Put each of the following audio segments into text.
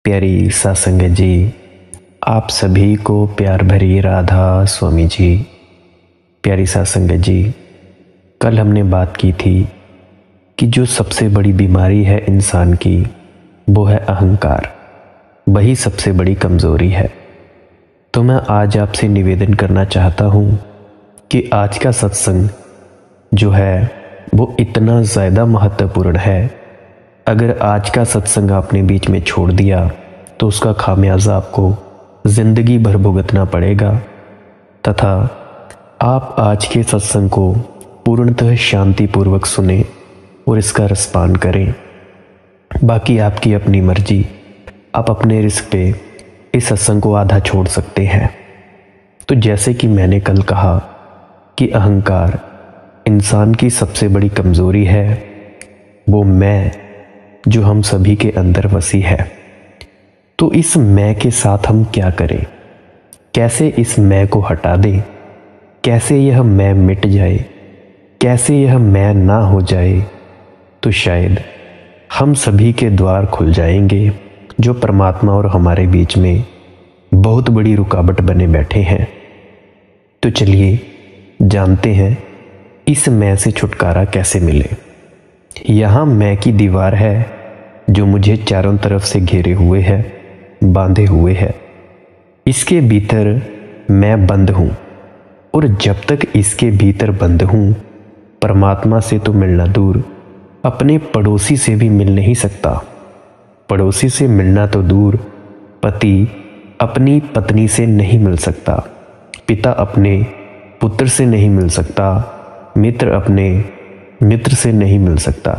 प्यारी सत्संग जी, आप सभी को प्यार भरी राधा स्वामी जी। प्यारी सत्संग जी, कल हमने बात की थी कि जो सबसे बड़ी बीमारी है इंसान की वो है अहंकार, वही सबसे बड़ी कमज़ोरी है। तो मैं आज आपसे निवेदन करना चाहता हूँ कि आज का सत्संग जो है वो इतना ज़्यादा महत्वपूर्ण है। अगर आज का सत्संग आपने बीच में छोड़ दिया तो उसका खामियाजा आपको ज़िंदगी भर भुगतना पड़ेगा, तथा आप आज के सत्संग को पूर्णतः शांतिपूर्वक सुने और इसका रसपान करें। बाकी आपकी अपनी मर्जी, आप अपने रिस्क पे इस सत्संग को आधा छोड़ सकते हैं। तो जैसे कि मैंने कल कहा कि अहंकार इंसान की सबसे बड़ी कमज़ोरी है, वो मैं जो हम सभी के अंदर वसी है। तो इस मैं के साथ हम क्या करें, कैसे इस मैं को हटा दें, कैसे यह मैं मिट जाए, कैसे यह मैं ना हो जाए, तो शायद हम सभी के द्वार खुल जाएंगे जो परमात्मा और हमारे बीच में बहुत बड़ी रुकावट बने बैठे हैं। तो चलिए जानते हैं इस मैं से छुटकारा कैसे मिले। यहाँ मैं की दीवार है जो मुझे चारों तरफ से घेरे हुए है, बांधे हुए है। इसके भीतर मैं बंद हूँ, और जब तक इसके भीतर बंद हूँ परमात्मा से तो मिलना दूर, अपने पड़ोसी से भी मिल नहीं सकता। पड़ोसी से मिलना तो दूर, पति अपनी पत्नी से नहीं मिल सकता, पिता अपने पुत्र से नहीं मिल सकता, मित्र अपने मित्र से नहीं मिल सकता।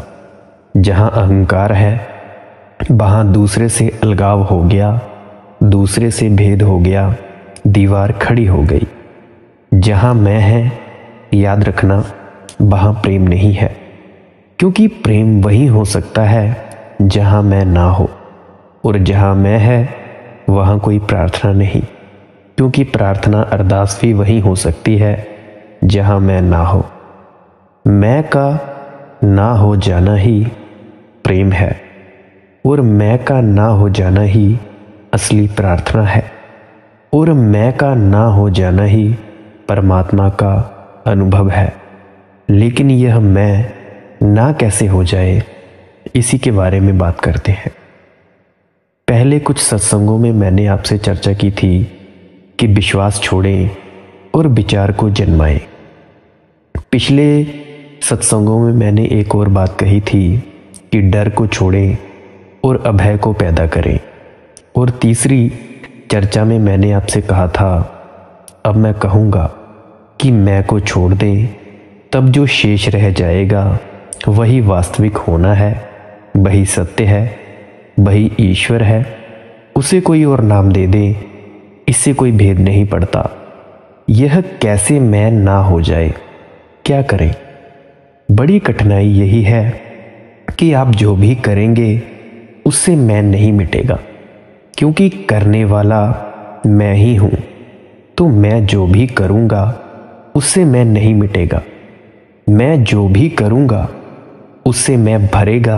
जहाँ अहंकार है वहाँ दूसरे से अलगाव हो गया, दूसरे से भेद हो गया, दीवार खड़ी हो गई। जहाँ मैं है, याद रखना, वहाँ प्रेम नहीं है, क्योंकि प्रेम वही हो सकता है जहाँ मैं ना हो, और जहाँ मैं है वहाँ कोई प्रार्थना नहीं, क्योंकि प्रार्थना अरदास भी वही हो सकती है जहाँ मैं ना हो। मैं का ना हो जाना ही प्रेम है, और मैं का ना हो जाना ही असली प्रार्थना है, और मैं का ना हो जाना ही परमात्मा का अनुभव है। लेकिन यह मैं ना कैसे हो जाए, इसी के बारे में बात करते हैं। पहले कुछ सत्संगों में मैंने आपसे चर्चा की थी कि विश्वास छोड़ें और विचार को जन्माएं। पिछले सत्संगों में मैंने एक और बात कही थी कि डर को छोड़ें और अभय को पैदा करें। और तीसरी चर्चा में मैंने आपसे कहा था, अब मैं कहूँगा कि मैं को छोड़ दें, तब जो शेष रह जाएगा वही वास्तविक होना है, वही सत्य है, वही ईश्वर है। उसे कोई और नाम दे दें, इससे कोई भेद नहीं पड़ता। यह कैसे मैं ना हो जाए, क्या करें? बड़ी कठिनाई यही है कि आप जो भी करेंगे उससे मैं नहीं मिटेगा, क्योंकि करने वाला मैं ही हूँ। तो मैं जो भी करूँगा उससे मैं नहीं मिटेगा। मैं जो भी करूँगा उससे मैं भरेगा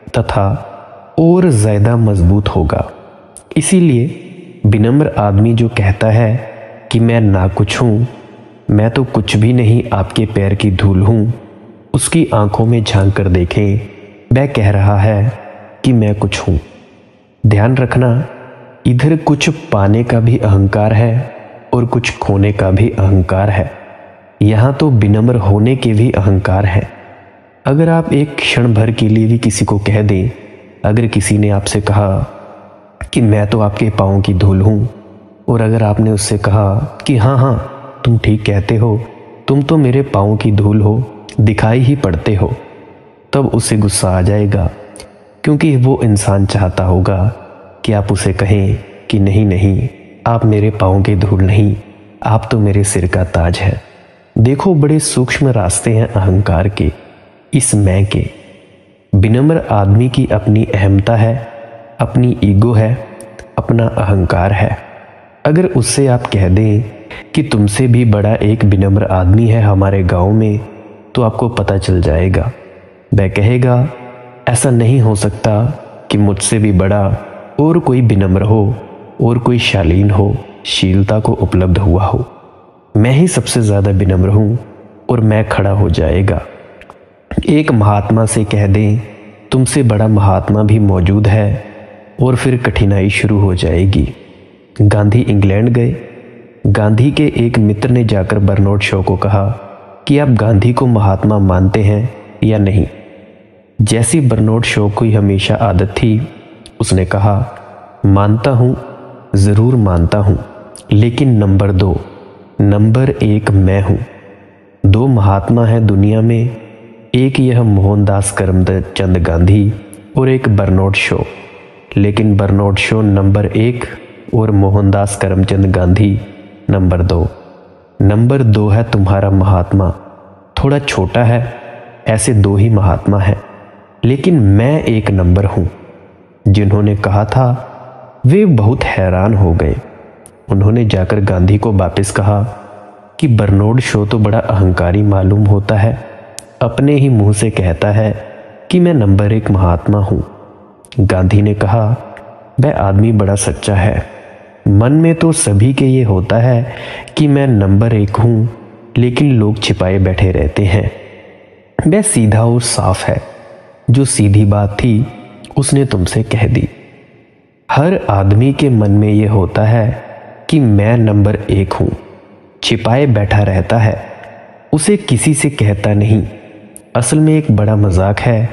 तथा और ज़्यादा मजबूत होगा। इसीलिए विनम्र आदमी जो कहता है कि मैं ना कुछ हूँ, मैं तो कुछ भी नहीं, आपके पैर की धूल हूँ, उसकी आंखों में झांक कर देखें, वह कह रहा है कि मैं कुछ हूँ। ध्यान रखना, इधर कुछ पाने का भी अहंकार है और कुछ खोने का भी अहंकार है। यहाँ तो विनम्र होने के भी अहंकार है। अगर आप एक क्षण भर के लिए भी किसी को कह दें, अगर किसी ने आपसे कहा कि मैं तो आपके पाँव की धूल हूँ, और अगर आपने उससे कहा कि हाँ हाँ तुम ठीक कहते हो, तुम तो मेरे पाँव की धूल हो, दिखाई ही पड़ते हो, तब उसे गुस्सा आ जाएगा, क्योंकि वो इंसान चाहता होगा कि आप उसे कहें कि नहीं नहीं, आप मेरे पाँव की धूल नहीं, आप तो मेरे सिर का ताज है। देखो, बड़े सूक्ष्म रास्ते हैं अहंकार के, इस मैं के। विनम्र आदमी की अपनी अहमता है, अपनी ईगो है, अपना अहंकार है। अगर उससे आप कह दें कि तुमसे भी बड़ा एक विनम्र आदमी है हमारे गांव में, तो आपको पता चल जाएगा। वह कहेगा ऐसा नहीं हो सकता कि मुझसे भी बड़ा और कोई विनम्र हो और कोई शालीन हो, शीलता को उपलब्ध हुआ हो। मैं ही सबसे ज़्यादा विनम्र हूँ और मैं खड़ा हो जाएगा। एक महात्मा से कह दें तुमसे बड़ा महात्मा भी मौजूद है और फिर कठिनाई शुरू हो जाएगी। गांधी इंग्लैंड गए। गांधी के एक मित्र ने जाकर बर्नार्ड शॉ को कहा कि आप गांधी को महात्मा मानते हैं या नहीं। जैसी बर्नार्ड शॉ की हमेशा आदत थी, उसने कहा मानता हूँ, ज़रूर मानता हूँ, लेकिन नंबर 2, नंबर 1 मैं हूँ। 2 महात्मा हैं दुनिया में, एक यह मोहनदास करमचंद गांधी और एक बर्नार्ड शॉ। लेकिन बर्नार्ड शॉ नंबर 1 और मोहनदास करमचंद गांधी नंबर 2। नंबर 2 है तुम्हारा महात्मा, थोड़ा छोटा है, ऐसे 2 ही महात्मा हैं, लेकिन मैं 1 नंबर हूँ। जिन्होंने कहा था वे बहुत हैरान हो गए। उन्होंने जाकर गांधी को वापस कहा कि बर्नार्ड शॉ तो बड़ा अहंकारी मालूम होता है, अपने ही मुंह से कहता है कि मैं नंबर 1 महात्मा हूँ। गांधी ने कहा वह आदमी बड़ा सच्चा है, मन में तो सभी के ये होता है कि मैं नंबर 1 हूँ, लेकिन लोग छिपाए बैठे रहते हैं। वह सीधा और साफ है, जो सीधी बात थी उसने तुमसे कह दी। हर आदमी के मन में ये होता है कि मैं नंबर 1 हूँ, छिपाए बैठा रहता है, उसे किसी से कहता नहीं। असल में एक बड़ा मजाक है,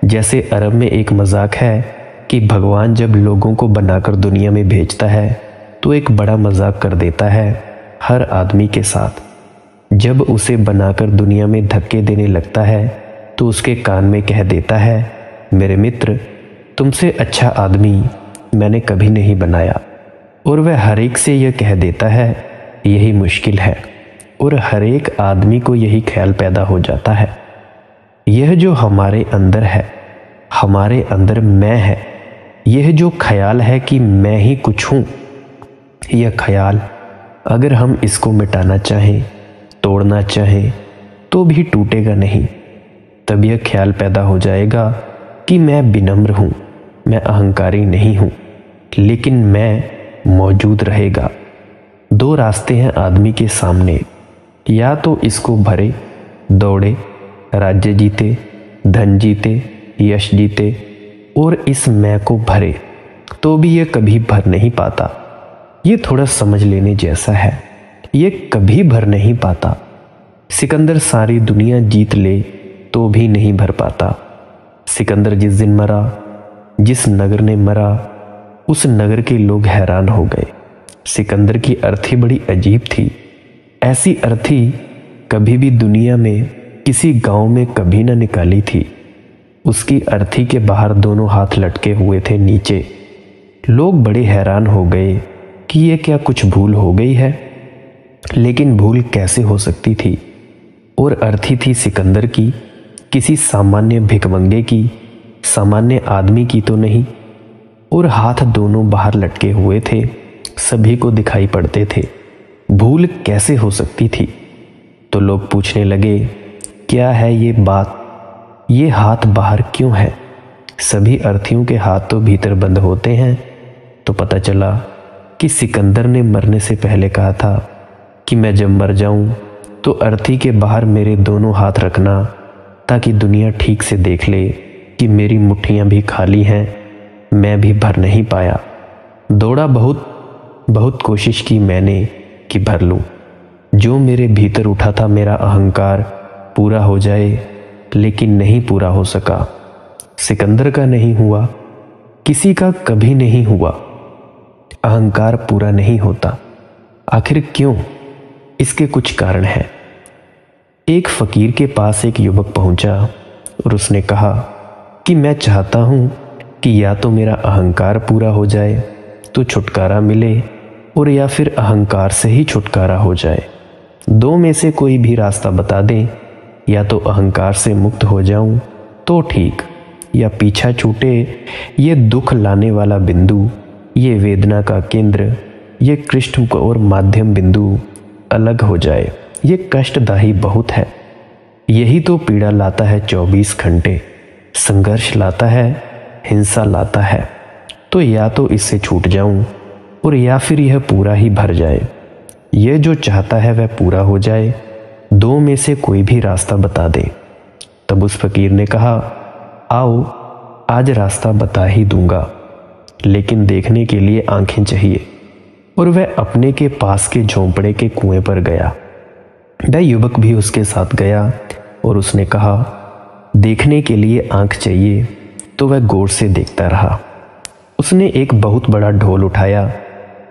जैसे अरब में एक मजाक है कि भगवान जब लोगों को बनाकर दुनिया में भेजता है तो एक बड़ा मजाक कर देता है हर आदमी के साथ। जब उसे बनाकर दुनिया में धक्के देने लगता है तो उसके कान में कह देता है मेरे मित्र, तुमसे अच्छा आदमी मैंने कभी नहीं बनाया। और वह हर एक से यह कह देता है यही मुश्किल है, और हर एक आदमी को यही ख्याल पैदा हो जाता है। यह जो हमारे अंदर है, हमारे अंदर मैं है, यह जो ख्याल है कि मैं ही कुछ हूँ, यह ख्याल अगर हम इसको मिटाना चाहें, तोड़ना चाहें, तो भी टूटेगा नहीं। तब यह ख्याल पैदा हो जाएगा कि मैं विनम्र हूँ, मैं अहंकारी नहीं हूँ, लेकिन मैं मौजूद रहेगा। 2 रास्ते हैं आदमी के सामने, या तो इसको भरे, दौड़े, राज्य जीते, धन जीते, यश जीते, और इस मैं को भरे, तो भी यह कभी भर नहीं पाता। ये थोड़ा समझ लेने जैसा है, ये कभी भर नहीं पाता। सिकंदर सारी दुनिया जीत ले तो भी नहीं भर पाता। सिकंदर जिस दिन मरा, जिस नगर ने मरा, उस नगर के लोग हैरान हो गए। सिकंदर की अर्थी बड़ी अजीब थी, ऐसी अर्थी कभी भी दुनिया में किसी गांव में कभी न निकाली थी। उसकी अर्थी के बाहर दोनों हाथ लटके हुए थे नीचे। लोग बड़े हैरान हो गए कि ये क्या कुछ भूल हो गई है, लेकिन भूल कैसे हो सकती थी। और अर्थी थी सिकंदर की, किसी सामान्य भिखमंगे की, सामान्य आदमी की तो नहीं। और हाथ दोनों बाहर लटके हुए थे, सभी को दिखाई पड़ते थे। भूल कैसे हो सकती थी? तो लोग पूछने लगे क्या है ये बात, ये हाथ बाहर क्यों है? सभी अर्थियों के हाथ तो भीतर बंद होते हैं। तो पता चला कि सिकंदर ने मरने से पहले कहा था कि मैं जब मर जाऊं तो अर्थी के बाहर मेरे दोनों हाथ रखना, ताकि दुनिया ठीक से देख ले कि मेरी मुट्ठियां भी खाली हैं, मैं भी भर नहीं पाया। दौड़ा, बहुत कोशिश की मैंने कि भर लूं। जो मेरे भीतर उठा था मेरा अहंकार पूरा हो जाए, लेकिन नहीं पूरा हो सका। सिकंदर का नहीं हुआ, किसी का कभी नहीं हुआ। अहंकार पूरा नहीं होता। आखिर क्यों? इसके कुछ कारण हैं। एक फकीर के पास एक युवक पहुंचा और उसने कहा कि मैं चाहता हूं कि या तो मेरा अहंकार पूरा हो जाए तो छुटकारा मिले, और या फिर अहंकार से ही छुटकारा हो जाए। 2 में से कोई भी रास्ता बता दें। या तो अहंकार से मुक्त हो जाऊं तो ठीक, या पीछा छूटे ये दुख लाने वाला बिंदु, ये वेदना का केंद्र, ये कृष्ण और माध्यम बिंदु अलग हो जाए। ये कष्टदायी बहुत है। यही तो पीड़ा लाता है 24 घंटे, संघर्ष लाता है, हिंसा लाता है। तो या तो इससे छूट जाऊं और या फिर यह पूरा ही भर जाए। यह जो चाहता है वह पूरा हो जाए, दो में से कोई भी रास्ता बता दे। तब उस फकीर ने कहा, आओ आज रास्ता बता ही दूंगा, लेकिन देखने के लिए आंखें चाहिए। और वह अपने के पास के झोंपड़े के कुएं पर गया। वह युवक भी उसके साथ गया और उसने कहा, देखने के लिए आंख चाहिए। तो वह गौर से देखता रहा। उसने एक बहुत बड़ा ढोल उठाया,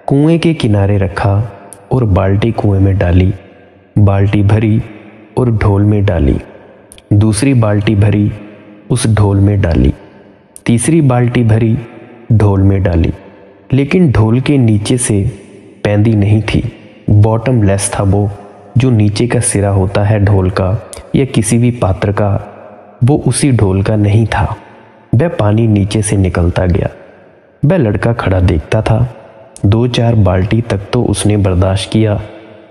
कुएं के किनारे रखा और बाल्टी कुएं में डाली। बाल्टी भरी और ढोल में डाली। दूसरी बाल्टी भरी, उस ढोल में डाली। तीसरी बाल्टी भरी, ढोल में डाली। लेकिन ढोल के नीचे से पैंदी नहीं थी। बॉटम लेस था वो, जो नीचे का सिरा होता है ढोल का या किसी भी पात्र का, वो उसी ढोल का नहीं था। वह पानी नीचे से निकलता गया। वह लड़का खड़ा देखता था। 2-4 बाल्टी तक तो उसने बर्दाश्त किया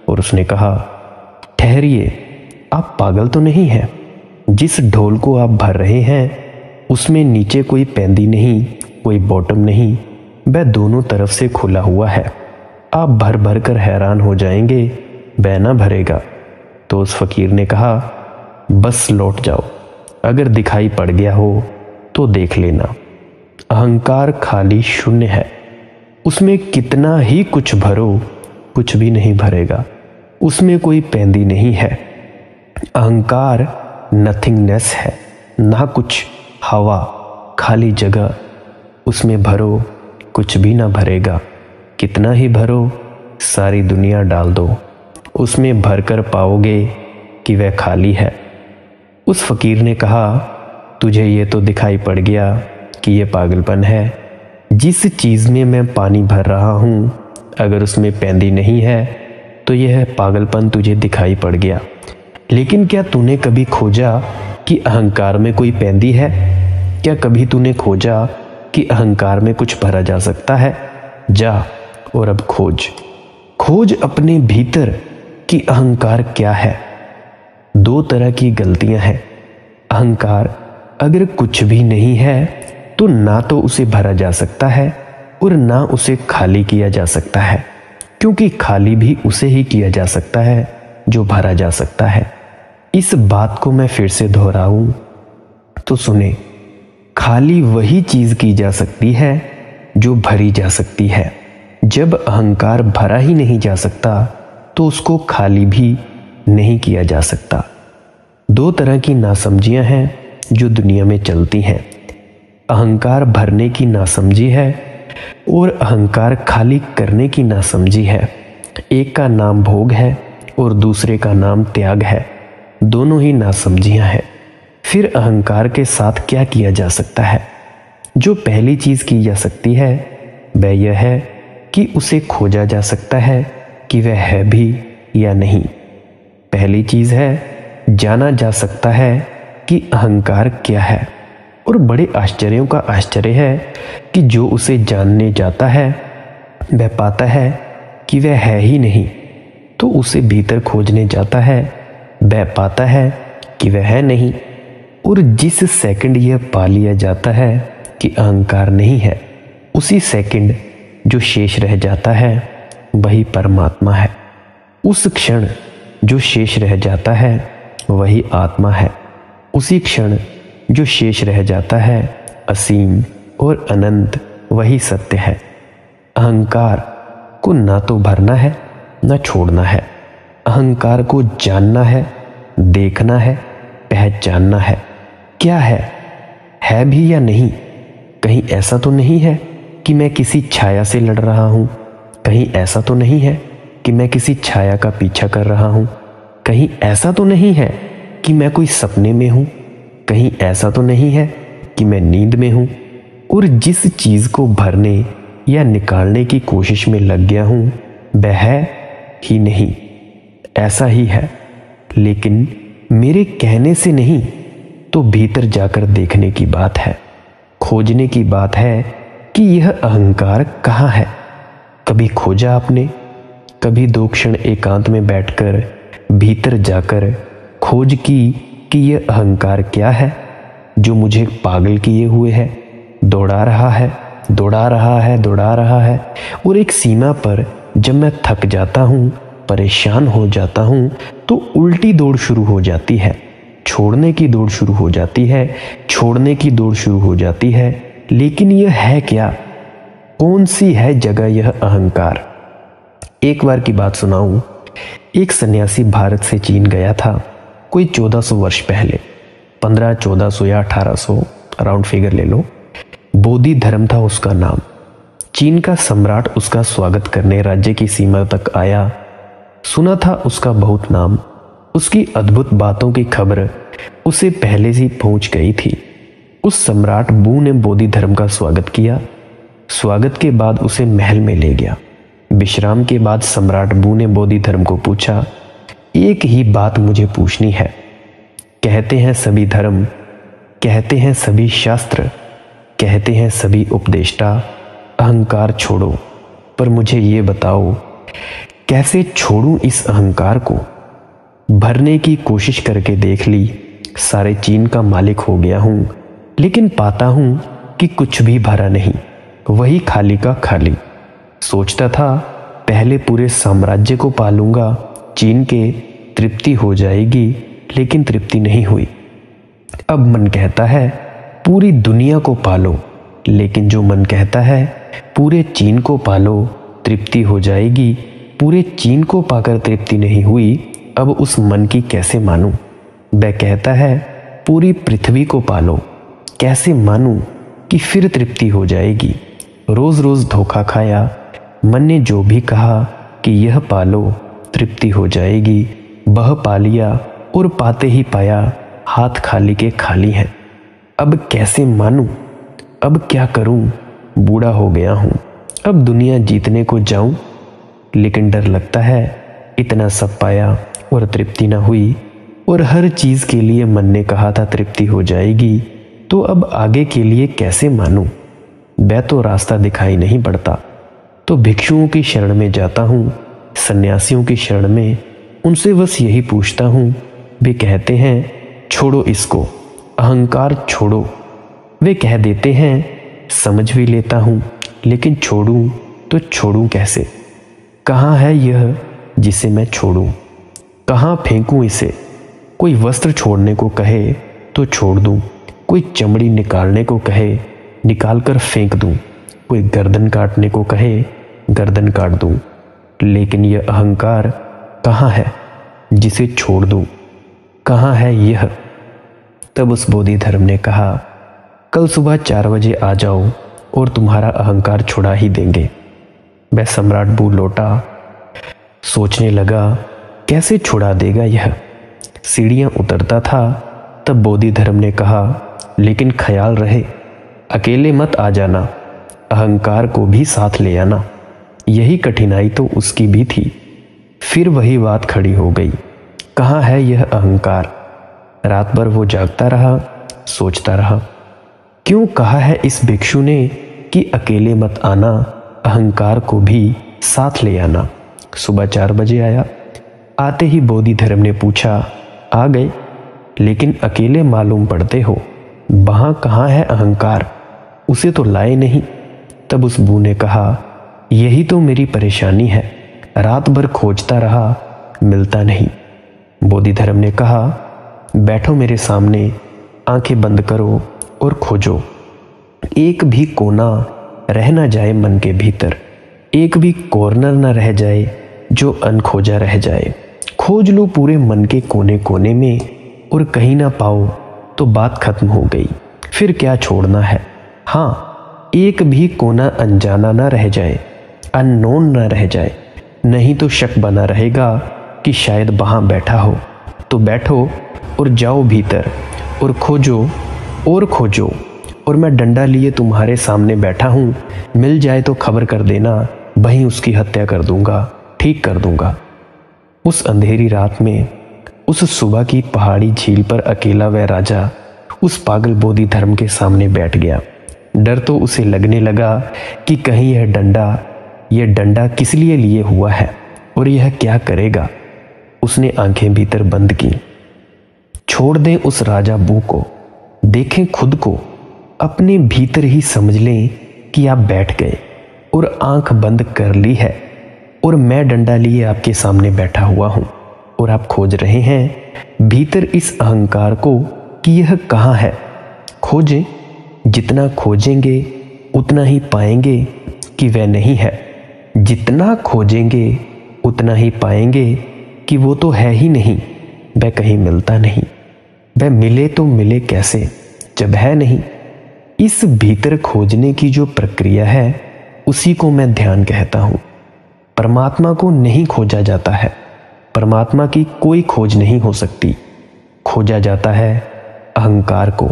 और उसने कहा, ठहरिए, आप पागल तो नहीं हैं? जिस ढोल को आप भर रहे हैं उसमें नीचे कोई पैंदी नहीं, कोई बॉटम नहीं, वह दोनों तरफ से खुला हुआ है। आप भर भर कर हैरान हो जाएंगे, वह ना भरेगा। तो उस फकीर ने कहा, बस लौट जाओ, अगर दिखाई पड़ गया हो तो देख लेना। अहंकार खाली शून्य है, उसमें कितना ही कुछ भरो कुछ भी नहीं भरेगा। उसमें कोई पैंदी नहीं है। अहंकार नथिंगनेस है, ना कुछ, हवा, खाली जगह। उसमें भरो कुछ भी ना भरेगा। कितना ही भरो, सारी दुनिया डाल दो, उसमें भरकर पाओगे कि वह खाली है। उस फकीर ने कहा, तुझे ये तो दिखाई पड़ गया कि यह पागलपन है। जिस चीज़ में मैं पानी भर रहा हूँ, अगर उसमें पैंदी नहीं है तो यह पागलपन तुझे दिखाई पड़ गया। लेकिन क्या तूने कभी खोजा कि अहंकार में कोई पैंदी है? क्या कभी तूने खोजा कि अहंकार में कुछ भरा जा सकता है? जा और अब खोज अपने भीतर कि अहंकार क्या है। 2 तरह की गलतियां हैं। अहंकार अगर कुछ भी नहीं है तो ना तो उसे भरा जा सकता है और ना उसे खाली किया जा सकता है, क्योंकि खाली भी उसे ही किया जा सकता है जो भरा जा सकता है। इस बात को मैं फिर से दोहराऊं तो सुने, खाली वही चीज की जा सकती है जो भरी जा सकती है। जब अहंकार भरा ही नहीं जा सकता तो उसको खाली भी नहीं किया जा सकता। 2 तरह की नासमझियां हैं जो दुनिया में चलती हैं। अहंकार भरने की नासमझी है और अहंकार खाली करने की नासमझी है। एक का नाम भोग है और दूसरे का नाम त्याग है। दोनों ही नासमझियां हैं। फिर अहंकार के साथ क्या किया जा सकता है? जो पहली चीज की जा सकती है वह यह है कि उसे खोजा जा सकता है कि वह है भी या नहीं। पहली चीज है, जाना जा सकता है कि अहंकार क्या है। और बड़े आश्चर्यों का आश्चर्य है कि जो उसे जानने जाता है वह पाता है कि वह है ही नहीं। तो उसे भीतर खोजने जाता है, वह पाता है कि वह है नहीं। और जिस सेकंड यह पा लिया जाता है कि अहंकार नहीं है, उसी सेकंड जो शेष रह जाता है वही परमात्मा है। उस क्षण जो शेष रह जाता है वही आत्मा है। उसी क्षण जो शेष रह जाता है असीम और अनंत वही सत्य है। अहंकार को ना तो भरना है ना छोड़ना है। अहंकार को जानना है, देखना है, पहचानना है। क्या है भी या नहीं? कहीं ऐसा तो नहीं है कि मैं किसी छाया से लड़ रहा हूं? कहीं ऐसा तो नहीं है कि मैं किसी छाया का पीछा कर रहा हूं? कहीं ऐसा तो नहीं है कि मैं कोई सपने में हूं? कहीं ऐसा तो नहीं है कि मैं नींद में हूं? और जिस चीज को भरने या निकालने की कोशिश में लग गया हूं वह है ही नहीं, ऐसा ही है। लेकिन मेरे कहने से नहीं, तो भीतर जाकर देखने की बात है, खोजने की बात है कि यह अहंकार कहाँ है। कभी खोजा आपने? कभी 2 क्षण एकांत में बैठकर भीतर जाकर खोज की कि यह अहंकार क्या है जो मुझे पागल किए हुए है, दौड़ा रहा है, दौड़ा रहा है और एक सीमा पर जब मैं थक जाता हूँ, परेशान हो जाता हूँ, तो उल्टी दौड़ शुरू हो जाती है, छोड़ने की दौड़ शुरू हो जाती है, छोड़ने की दौड़ शुरू हो जाती है। लेकिन यह है क्या? कौन सी है जगह यह अहंकार? एक बार की बात सुनाऊं। एक सन्यासी भारत से चीन गया था, कोई 1400 वर्ष पहले, 1500, 1400 या 1800 राउंड फिगर ले लो। बोधि धर्म था उसका नाम। चीन का सम्राट उसका स्वागत करने राज्य की सीमा तक आया। सुना था उसका बहुत नाम, उसकी अद्भुत बातों की खबर उसे पहले से पहुंच गई थी। उस सम्राट बू ने बोधि धर्म का स्वागत किया। स्वागत के बाद उसे महल में ले गया। विश्राम के बाद सम्राट बू ने बोधि धर्म को पूछा, एक ही बात मुझे पूछनी है। कहते हैं सभी धर्म, कहते हैं सभी शास्त्र, कहते हैं सभी उपदेष्टा, अहंकार छोड़ो, पर मुझे ये बताओ कैसे छोड़ूं इस अहंकार को? भरने की कोशिश करके देख ली, सारे चीन का मालिक हो गया हूं, लेकिन पाता हूं कि कुछ भी भरा नहीं, वही खाली का खाली। सोचता था पहले पूरे साम्राज्य को पालूंगा, चीन के तृप्ति हो जाएगी, लेकिन तृप्ति नहीं हुई। अब मन कहता है पूरी दुनिया को पालो, लेकिन जो मन कहता है पूरे चीन को पालो, तृप्ति हो जाएगी, पूरे चीन को पाकर तृप्ति नहीं हुई। अब उस मन की कैसे मानूं? वह कहता है पूरी पृथ्वी को पालो, कैसे मानूं कि फिर तृप्ति हो जाएगी? रोज रोज धोखा खाया। मन ने जो भी कहा कि यह पालो, तृप्ति हो जाएगी, वह पा लिया और पाते ही पाया हाथ खाली के खाली हैं। अब कैसे मानूं? अब क्या करूं? बूढ़ा हो गया हूं, अब दुनिया जीतने को जाऊं, लेकिन डर लगता है इतना सब पाया और तृप्ति ना हुई, और हर चीज के लिए मन ने कहा था तृप्ति हो जाएगी, तो अब आगे के लिए कैसे मानूं? वह तो रास्ता दिखाई नहीं पड़ता। तो भिक्षुओं की शरण में जाता हूँ, सन्यासियों की शरण में, उनसे बस यही पूछता हूँ। वे कहते हैं छोड़ो इसको, अहंकार छोड़ो। वे कह देते हैं समझ भी लेता हूँ, लेकिन छोड़ूं तो छोड़ूं कैसे? कहाँ है यह जिसे मैं छोड़ूं? कहाँ फेंकूं इसे? कोई वस्त्र छोड़ने को कहे तो छोड़ दूं, कोई चमड़ी निकालने को कहे निकाल कर फेंक दूं, कोई गर्दन काटने को कहे गर्दन काट दूं, लेकिन यह अहंकार कहाँ है जिसे छोड़ दूं? कहाँ है यह? तब उस बोधि धर्म ने कहा, कल सुबह 4 बजे आ जाओ और तुम्हारा अहंकार छुड़ा ही देंगे। वह सम्राट बू लौटा, सोचने लगा कैसे छुड़ा देगा यह? सीढ़ियां उतरता था, तब बोधि धर्म ने कहा, लेकिन ख्याल रहे अकेले मत आ जाना, अहंकार को भी साथ ले आना। यही कठिनाई तो उसकी भी थी। फिर वही बात खड़ी हो गई, कहाँ है यह अहंकार? रात भर वो जागता रहा, सोचता रहा, क्यों कहा है इस भिक्षु ने कि अकेले मत आना, अहंकार को भी साथ ले आना? सुबह 4 बजे आया। आते ही बोधि धर्म ने पूछा, आ गए, लेकिन अकेले मालूम पड़ते हो, वहां कहाँ है अहंकार? उसे तो लाए नहीं। तब उस बू ने कहा, यही तो मेरी परेशानी है, रात भर खोजता रहा, मिलता नहीं। बोधि धर्म ने कहा, बैठो मेरे सामने, आंखें बंद करो और खोजो। एक भी कोना रह ना जाए मन के भीतर, एक भी कॉर्नर ना रह जाए जो अनखोजा रह जाए। खोज लो पूरे मन के कोने कोने में और कहीं ना पाओ तो बात खत्म हो गई, फिर क्या छोड़ना है? हाँ, एक भी कोना अनजाना ना रह जाए, अननोन ना रह जाए, नहीं तो शक बना रहेगा कि शायद वहाँ बैठा हो। तो बैठो और जाओ भीतर और खोजो और खोजो, और मैं डंडा लिए तुम्हारे सामने बैठा हूँ, मिल जाए तो खबर कर देना, वहीं उसकी हत्या कर दूंगा, ठीक कर दूंगा। उस अंधेरी रात में, उस सुबह की पहाड़ी झील पर अकेला वह राजा उस पागल बोधि धर्म के सामने बैठ गया। डर तो उसे लगने लगा कि कहीं यह डंडा किस लिए लिए हुआ है और यह क्या करेगा। उसने आंखें भीतर बंद की। छोड़ दें उस राजा बू को, देखें खुद को, अपने भीतर ही समझ लें कि आप बैठ गए और आंख बंद कर ली है और मैं डंडा लिए आपके सामने बैठा हुआ हूं और आप खोज रहे हैं भीतर इस अहंकार को कि यह कहाँ है। खोजें, जितना खोजेंगे उतना ही पाएंगे कि वह नहीं है। जितना खोजेंगे उतना ही पाएंगे कि वो तो है ही नहीं, वह कहीं मिलता नहीं। वह मिले तो मिले कैसे जब है नहीं। इस भीतर खोजने की जो प्रक्रिया है उसी को मैं ध्यान कहता हूं। परमात्मा को नहीं खोजा जाता है, परमात्मा की कोई खोज नहीं हो सकती। खोजा जाता है अहंकार को।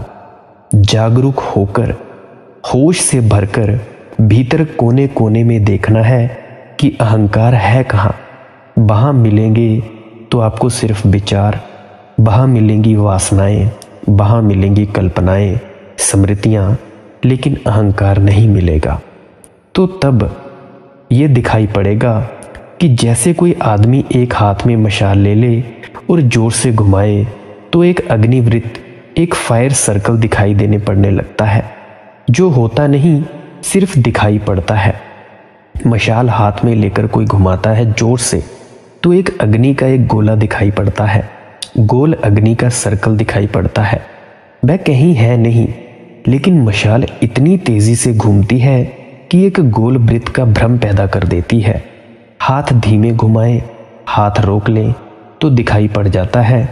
जागरूक होकर, होश से भरकर भीतर कोने कोने में देखना है कि अहंकार है कहाँ। वहाँ मिलेंगे तो आपको सिर्फ विचार, वहाँ मिलेंगी वासनाएं, वहाँ मिलेंगी कल्पनाएं, स्मृतियाँ, लेकिन अहंकार नहीं मिलेगा। तो तब ये दिखाई पड़ेगा कि जैसे कोई आदमी एक हाथ में मशाल ले ले और जोर से घुमाए तो एक अग्निवृत्त, एक फायर सर्कल दिखाई देने पड़ने लगता है, जो होता नहीं सिर्फ दिखाई पड़ता है। मशाल हाथ में लेकर कोई घुमाता है जोर से तो एक अग्नि का एक गोला दिखाई पड़ता है, गोल अग्नि का सर्कल दिखाई पड़ता है। वह कहीं है नहीं, लेकिन मशाल इतनी तेजी से घूमती है कि एक गोल वृत्त का भ्रम पैदा कर देती है। हाथ धीमे घुमाएं, हाथ रोक लें तो दिखाई पड़ जाता है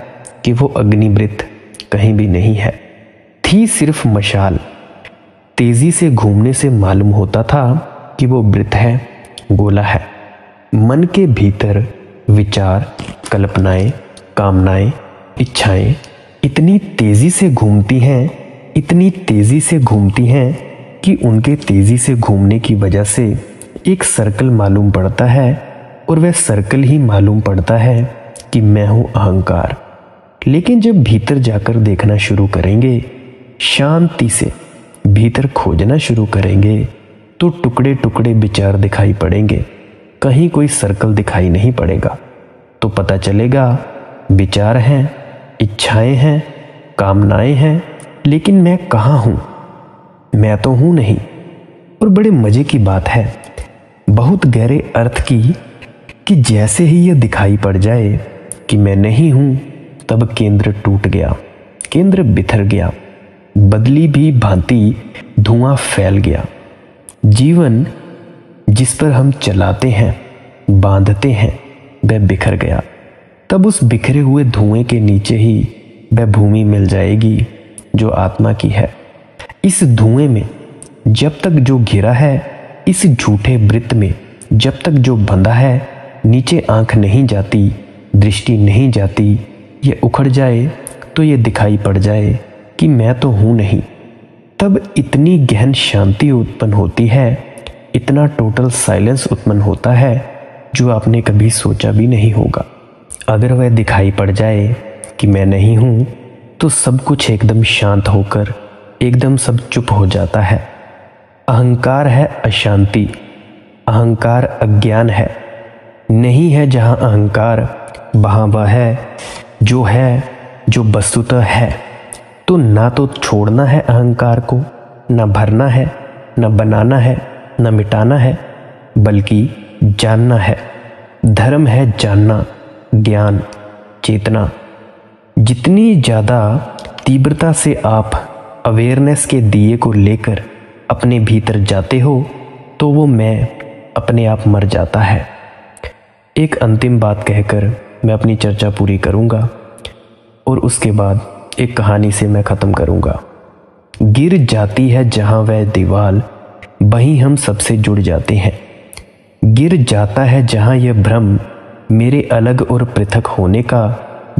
कि वो अग्निवृत्त कहीं भी नहीं है, थी सिर्फ मशाल। तेजी से घूमने से मालूम होता था कि वो वृत्त है, गोला है। मन के भीतर विचार, कल्पनाएं, कामनाएं, इच्छाएं इतनी तेजी से घूमती हैं, इतनी तेजी से घूमती हैं कि उनके तेजी से घूमने की वजह से एक सर्कल मालूम पड़ता है और वह सर्कल ही मालूम पड़ता है कि मैं हूं अहंकार। लेकिन जब भीतर जाकर देखना शुरू करेंगे, शांति से भीतर खोजना शुरू करेंगे तो टुकड़े टुकड़े विचार दिखाई पड़ेंगे, कहीं कोई सर्कल दिखाई नहीं पड़ेगा। तो पता चलेगा विचार हैं, इच्छाएं हैं, कामनाएं हैं, लेकिन मैं कहाँ हूँ? मैं तो हूँ नहीं। और बड़े मजे की बात है, बहुत गहरे अर्थ की, कि जैसे ही यह दिखाई पड़ जाए कि मैं नहीं हूँ, तब केंद्र टूट गया, केंद्र बिखर गया, बदली भी भांति धुआं फैल गया। जीवन जिस पर हम चलाते हैं, बांधते हैं, वह बिखर गया। तब उस बिखरे हुए धुएं के नीचे ही वह भूमि मिल जाएगी जो आत्मा की है। इस धुएं में जब तक जो घिरा है, इस झूठे वृत्त में जब तक जो बंधा है, नीचे आंख नहीं जाती, दृष्टि नहीं जाती। ये उखड़ जाए तो ये दिखाई पड़ जाए कि मैं तो हूँ नहीं। तब इतनी गहन शांति उत्पन्न होती है, इतना टोटल साइलेंस उत्पन्न होता है जो आपने कभी सोचा भी नहीं होगा। अगर वह दिखाई पड़ जाए कि मैं नहीं हूँ, तो सब कुछ एकदम शांत होकर एकदम सब चुप हो जाता है। अहंकार है अशांति, अहंकार अज्ञान है। नहीं है जहाँ अहंकार, वहाँ वह है जो वस्तुतः है। तो ना तो छोड़ना है अहंकार को, ना भरना है, ना बनाना है, ना मिटाना है, बल्कि जानना है। धर्म है जानना, ज्ञान, चेतना। जितनी ज़्यादा तीव्रता से आप अवेयरनेस के दिए को लेकर अपने भीतर जाते हो, तो वो मैं अपने आप मर जाता है। एक अंतिम बात कहकर मैं अपनी चर्चा पूरी करूँगा और उसके बाद एक कहानी से मैं ख़त्म करूँगा। गिर जाती है जहाँ वह दीवाल, वहीं हम सबसे जुड़ जाते हैं। गिर जाता है जहाँ यह भ्रम मेरे अलग और पृथक होने का,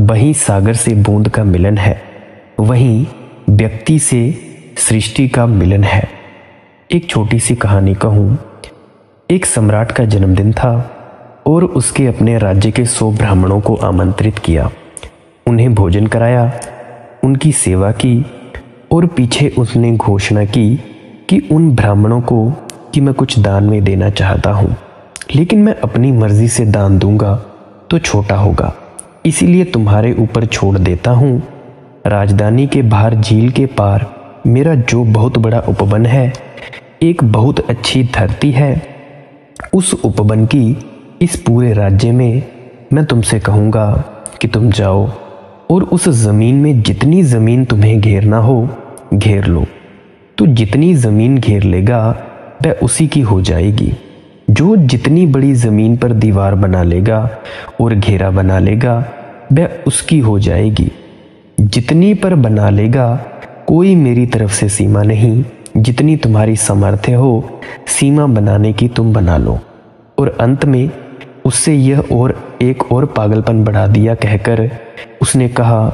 वहीं सागर से बूंद का मिलन है, वहीं व्यक्ति से सृष्टि का मिलन है। एक छोटी सी कहानी कहूँ। एक सम्राट का जन्मदिन था और उसके अपने राज्य के 100 ब्राह्मणों को आमंत्रित किया। उन्हें भोजन कराया, उनकी सेवा की और पीछे उसने घोषणा की कि उन ब्राह्मणों को कि मैं कुछ दान में देना चाहता हूँ, लेकिन मैं अपनी मर्जी से दान दूंगा तो छोटा होगा, इसीलिए तुम्हारे ऊपर छोड़ देता हूँ। राजधानी के बाहर झील के पार मेरा जो बहुत बड़ा उपवन है, एक बहुत अच्छी धरती है। उस उपवन की इस पूरे राज्य में मैं तुमसे कहूँगा कि तुम जाओ और उस ज़मीन में जितनी ज़मीन तुम्हें घेरना हो घेर लो। तो जितनी ज़मीन घेर लेगा वह उसी की हो जाएगी। जो जितनी बड़ी ज़मीन पर दीवार बना लेगा और घेरा बना लेगा वह उसकी हो जाएगी। जितनी पर बना लेगा, कोई मेरी तरफ से सीमा नहीं। जितनी तुम्हारी सामर्थ्य हो सीमा बनाने की तुम बना लो। और अंत में उससे यह और एक और पागलपन बढ़ा दिया कहकर उसने कहा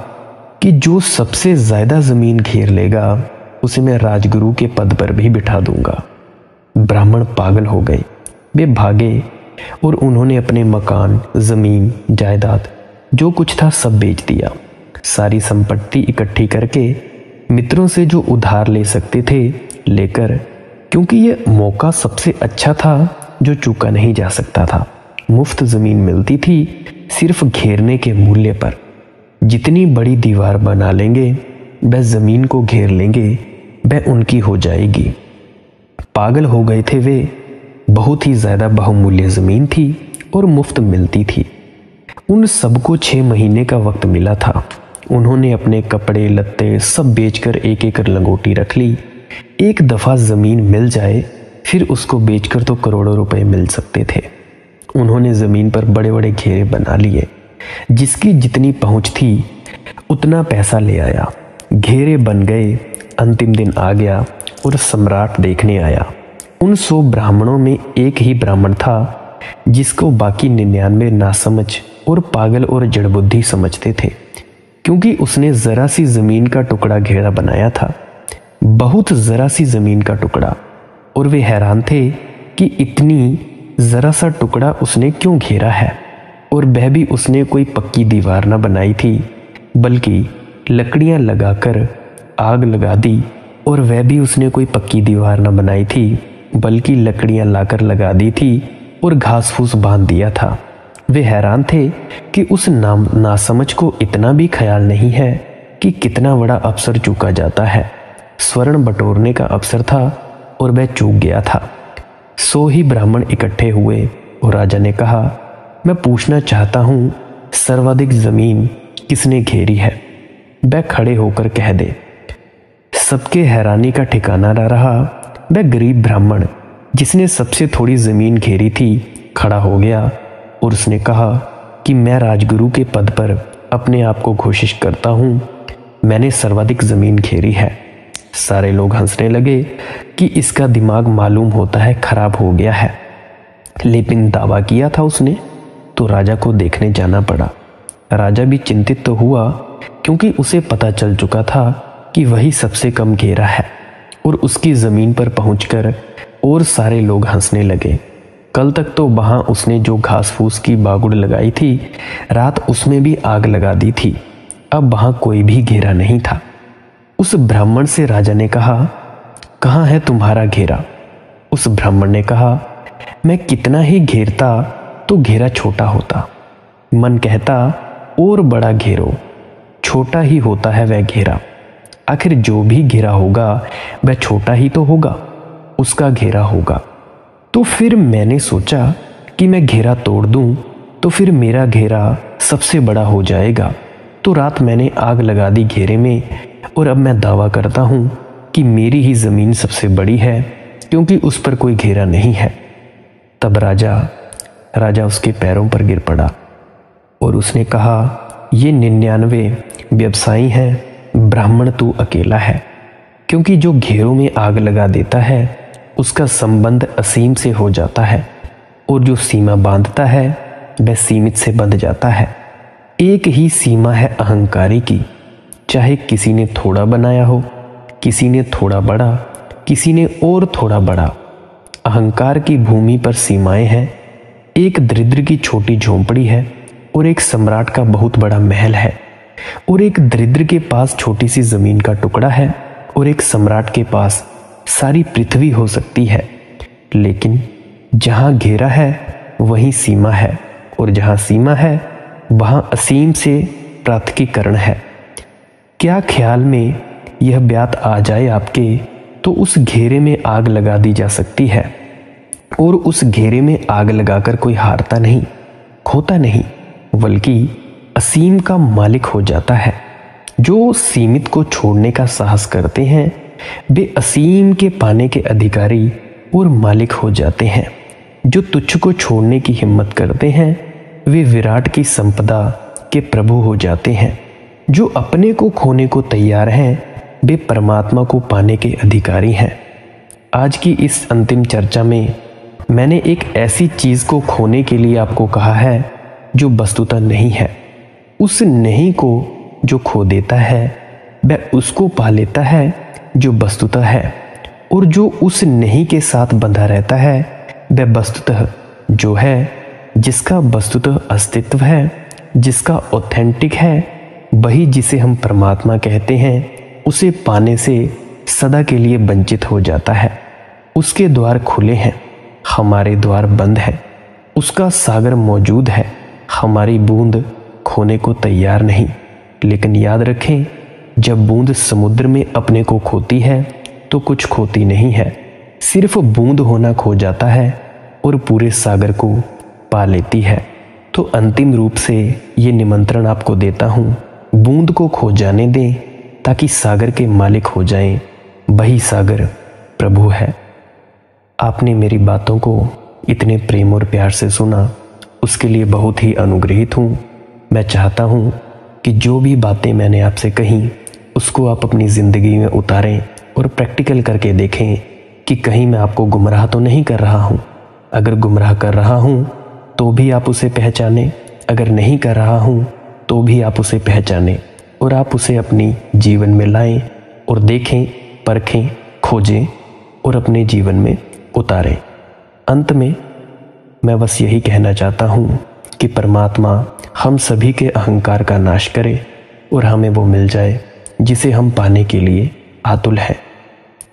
कि जो सबसे ज़्यादा ज़मीन घेर लेगा उसे मैं राजगुरु के पद पर भी बिठा दूंगा। ब्राह्मण पागल हो गए। वे भागे और उन्होंने अपने मकान, ज़मीन, जायदाद जो कुछ था सब बेच दिया। सारी संपत्ति इकट्ठी करके मित्रों से जो उधार ले सकते थे लेकर, क्योंकि यह मौका सबसे अच्छा था जो चूका नहीं जा सकता था। मुफ्त ज़मीन मिलती थी सिर्फ घेरने के मूल्य पर। जितनी बड़ी दीवार बना लेंगे वह ज़मीन को घेर लेंगे, वह उनकी हो जाएगी। पागल हो गए थे वे। बहुत ही ज़्यादा बहुमूल्य ज़मीन थी और मुफ्त मिलती थी। उन सबको 6 महीने का वक्त मिला था। उन्होंने अपने कपड़े लत्ते सब बेचकर एक एक लंगोटी रख ली। एक दफ़ा ज़मीन मिल जाए फिर उसको बेचकर तो करोड़ों रुपए मिल सकते थे। उन्होंने ज़मीन पर बड़े बड़े घेरे बना लिए। जिसकी जितनी पहुंच थी उतना पैसा ले आया। घेरे बन गए। अंतिम दिन आ गया और सम्राट देखने आया। उन 100 ब्राह्मणों में एक ही ब्राह्मण था जिसको बाकी 99 नासमझ और पागल और जड़बुद्धि समझते थे, क्योंकि उसने ज़रा सी ज़मीन का टुकड़ा घेरा बनाया था। बहुत ज़रा सी ज़मीन का टुकड़ा। और वे हैरान थे कि इतनी ज़रा सा टुकड़ा उसने क्यों घेरा है। और वह भी उसने कोई पक्की दीवार न बनाई थी, बल्कि लकड़ियां लगाकर आग लगा दी। और वह भी उसने कोई पक्की दीवार न बनाई थी, बल्कि लकड़ियां लाकर लगा दी थी और घास फूस बांध दिया था। वे हैरान थे कि उस नासमझ को इतना भी ख्याल नहीं है कि कितना बड़ा अवसर चूका जाता है। स्वर्ण बटोरने का अवसर था और वह चूक गया था। 100 ही ब्राह्मण इकट्ठे हुए और राजा ने कहा, मैं पूछना चाहता हूँ सर्वाधिक ज़मीन किसने घेरी है? वह खड़े होकर कह दे। सबके हैरानी का ठिकाना न रहा। वह गरीब ब्राह्मण जिसने सबसे थोड़ी ज़मीन घेरी थी खड़ा हो गया और उसने कहा कि मैं राजगुरु के पद पर अपने आप को घोषित करता हूँ, मैंने सर्वाधिक ज़मीन घेरी है। सारे लोग हंसने लगे कि इसका दिमाग मालूम होता है खराब हो गया है। लेकिन दावा किया था उसने, तो राजा को देखने जाना पड़ा। राजा भी चिंतित तो हुआ, क्योंकि उसे पता चल चुका था कि वही सबसे कम घेरा है। और उसकी ज़मीन पर पहुंचकर और सारे लोग हंसने लगे। कल तक तो वहाँ उसने जो घास फूस की बागुड़ लगाई थी, रात उसमें भी आग लगा दी थी। अब वहाँ कोई भी घेरा नहीं था। उस ब्राह्मण से राजा ने कहा, कहाँ है तुम्हारा घेरा? उस ब्राह्मण ने कहा, मैं कितना ही घेरता तो घेरा छोटा होता। मन कहता और बड़ा घेरो, छोटा ही होता है वह घेरा। आखिर जो भी घेरा होगा वह छोटा ही तो होगा, उसका घेरा होगा। तो फिर मैंने सोचा कि मैं घेरा तोड़ दूं तो फिर मेरा घेरा सबसे बड़ा हो जाएगा। तो रात मैंने आग लगा दी घेरे में, और अब मैं दावा करता हूं कि मेरी ही ज़मीन सबसे बड़ी है, क्योंकि उस पर कोई घेरा नहीं है। तब राजा उसके पैरों पर गिर पड़ा और उसने कहा, ये 99 व्यवसायी हैं, ब्राह्मण तू अकेला है। क्योंकि जो घेरों में आग लगा देता है उसका संबंध असीम से हो जाता है, और जो सीमा बांधता है वह सीमित से बंध जाता है। एक ही सीमा है अहंकारी की, चाहे किसी ने थोड़ा बनाया हो, किसी ने थोड़ा बड़ा, किसी ने और थोड़ा बड़ा। अहंकार की भूमि पर सीमाएं हैं। एक दरिद्र की छोटी झोंपड़ी है और एक सम्राट का बहुत बड़ा महल है। और एक दरिद्र के पास छोटी सी ज़मीन का टुकड़ा है और एक सम्राट के पास सारी पृथ्वी हो सकती है। लेकिन जहाँ घेरा है वहीं सीमा है, और जहाँ सीमा है वहाँ असीम से पृथकीकरण है। क्या ख्याल में यह बात आ जाए आपके तो उस घेरे में आग लगा दी जा सकती है, और उस घेरे में आग लगाकर कोई हारता नहीं, खोता नहीं, बल्कि असीम का मालिक हो जाता है। जो सीमित को छोड़ने का साहस करते हैं वे असीम के पाने के अधिकारी और मालिक हो जाते हैं। जो तुच्छ को छोड़ने की हिम्मत करते हैं वे विराट की संपदा के प्रभु हो जाते हैं। जो अपने को खोने को तैयार हैं वे परमात्मा को पाने के अधिकारी हैं। आज की इस अंतिम चर्चा में मैंने एक ऐसी चीज़ को खोने के लिए आपको कहा है जो वस्तुतः नहीं है। उस नहीं को जो खो देता है वह उसको पा लेता है जो वस्तुतः है, और जो उस नहीं के साथ बंधा रहता है वह वस्तुतः जो है, जिसका वस्तुतः अस्तित्व है, जिसका ऑथेंटिक है, वही जिसे हम परमात्मा कहते हैं, उसे पाने से सदा के लिए वंचित हो जाता है। उसके द्वार खुले हैं, हमारे द्वार बंद हैं। उसका सागर मौजूद है, हमारी बूंद खोने को तैयार नहीं। लेकिन याद रखें, जब बूंद समुद्र में अपने को खोती है तो कुछ खोती नहीं है, सिर्फ बूंद होना खो जाता है और पूरे सागर को पा लेती है। तो अंतिम रूप से ये निमंत्रण आपको देता हूँ, बूंद को खो जाने दें ताकि सागर के मालिक हो जाएं। वही सागर प्रभु है। आपने मेरी बातों को इतने प्रेम और प्यार से सुना, उसके लिए बहुत ही अनुग्रहित हूँ। मैं चाहता हूँ कि जो भी बातें मैंने आपसे कहीं उसको आप अपनी ज़िंदगी में उतारें और प्रैक्टिकल करके देखें कि कहीं मैं आपको गुमराह तो नहीं कर रहा हूँ। अगर गुमराह कर रहा हूँ तो भी आप उसे पहचानें, अगर नहीं कर रहा हूँ तो भी आप उसे पहचानें, और आप उसे अपनी जीवन में लाएं और देखें, परखें, खोजें और अपने जीवन में उतारें। अंत में मैं बस यही कहना चाहता हूँ कि परमात्मा हम सभी के अहंकार का नाश करे और हमें वो मिल जाए जिसे हम पाने के लिए आतुल हैं।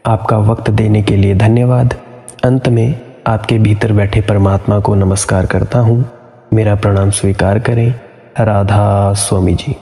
आपका वक्त देने के लिए धन्यवाद। अंत में आपके भीतर बैठे परमात्मा को नमस्कार करता हूँ। मेरा प्रणाम स्वीकार करें। राधा स्वामी जी।